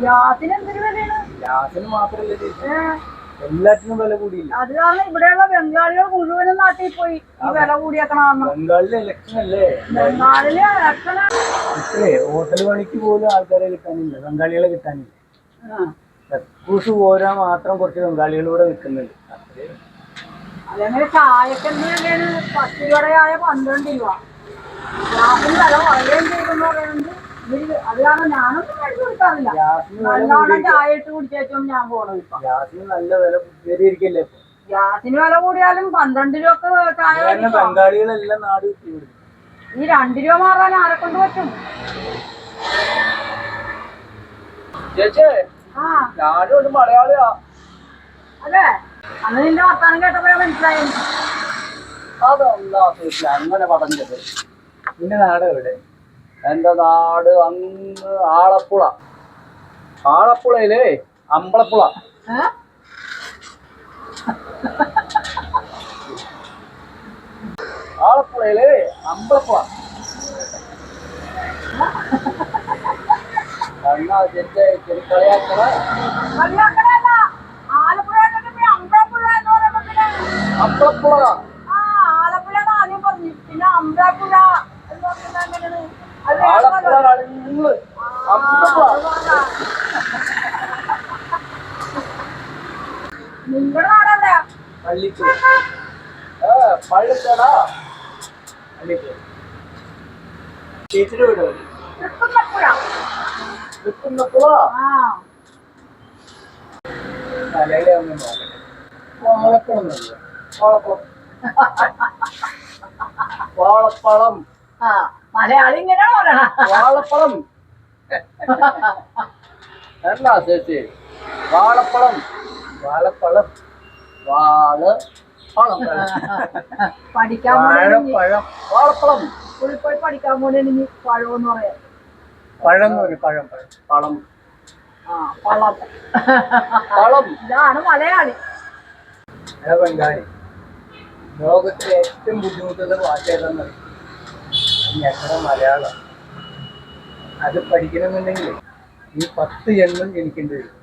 ഗ്യാസിന് മാത്രല്ല എല്ലാത്തിനും വില കൂടിയില്ല. അത് കാരണം ഇവിടെയുള്ള ബംഗാളികൾ മുഴുവനും നാട്ടിൽ പോയി ഈ വില കൂടിയാക്കണം. ബംഗാളിലെ ഇലക്ഷൻ അല്ലേ? ബംഗാളിലെ ഇലക്ഷൻ ഹോട്ടൽ പണിക്ക് പോലും ആൾക്കാരെ കിട്ടാനില്ല, ബംഗാളികളെ കിട്ടാനില്ല. കക്കൂസ് പോരാ മാത്രം കുറച്ച് ബംഗാളികളൂടെ നിൽക്കുന്നുണ്ട്. അതേപോലെ ചായക്കെന്ന് 10 രൂപയായ 12 രൂപ. ഗ്യാസിന് വില കുറയുകയും ചെയ്തെന്ന് പറയുന്നത്. അത് കാരണം ഞാനൊന്നും കഴിച്ചു കൊടുക്കാറില്ല. നല്ലോണം ചായ ഇട്ട് കുടിച്ചേച്ചും ഞാൻ പോണത്. ഇപ്പൊ ഗ്യാസിന് നല്ല വില കയറിയിരിക്കല്ലേ? ഗ്യാസിന് വില കൂടിയാലും 12 രൂപക്ക് ചായ ബംഗാളികളെല്ലാം നാട് ഈ 2 രൂപ മാറാൻ ആരെ കൊണ്ട് പറ്റും? ചേച്ചേ, ഞാനും ഒരു മലയാളിയാ. അതെ, അന്ന് നിന്റെ വർത്താനം കേട്ടപ്പോഴാ മനസ്സിലായി. അതൊന്നാ അങ്ങനെ പറഞ്ഞത്. നിന്റെ നാട് എവിടെ? എന്റെ നാട് അങ്ങ് ആളപ്പുഴ. ആളപ്പുഴയിലേ അമ്പലപ്പുഴ. ആലപ്പുഴയില് അമ്പലപ്പുഴ. അമ്പലപ്പുഴ ആലപ്പുഴ ആദ്യം പറഞ്ഞു, പിന്നെ അമ്പലപ്പുഴ എന്ന് പറഞ്ഞത് നിങ്ങളുടെ നാടല്ലേ? പള്ളിക്കോട്. പള്ളിക്കോടാ? പള്ളിക്കോട്. ചേച്ചിയുടെ വീട് മലയാളി ഒന്നും നോക്കട്ടെ. വാഴപ്പഴം. വാഴപ്പഴം. മലയാളി ഇങ്ങനെയാണോ പറയണ? വാഴപ്പഴം എന്നാ ചേച്ചി? വാഴപ്പഴം. വാഴപ്പഴം. പഠിക്കാൻ വാഴപ്പഴം. സ്കൂളിൽ പോയി പഠിക്കാൻ പോലെ പഴമെന്ന് പറയാം. പഴം പഴം പഴം പളം. പളം. ഇതാണ് മലയാളി. ബംഗാളി. ലോകത്തിലെ ഏറ്റവും ബുദ്ധിമുട്ടുള്ള ഭാഷ ഏതാന്ന് അറിയാം? ഞങ്ങളുടെ മലയാളം. അത് പഠിക്കണമെന്നുണ്ടെങ്കിൽ ഈ 10 ജന്മം ജനിക്കേണ്ടി വരും.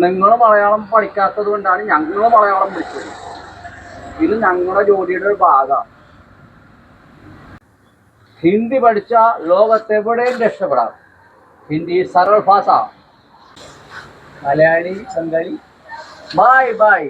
നിങ്ങൾ മലയാളം പഠിക്കാത്തത് കൊണ്ടാണ് ഞങ്ങൾ മലയാളം പഠിച്ചത്. ഇത് ഞങ്ങളുടെ ജോലിയുടെ ഒരു ഭാഗമാണ്. ഹിന്ദി പഠിച്ച ലോകത്തെവിടെയും രക്ഷപ്പെടാം. ഹിന്ദി सरल भाषा. Malayali Bengali bye bye.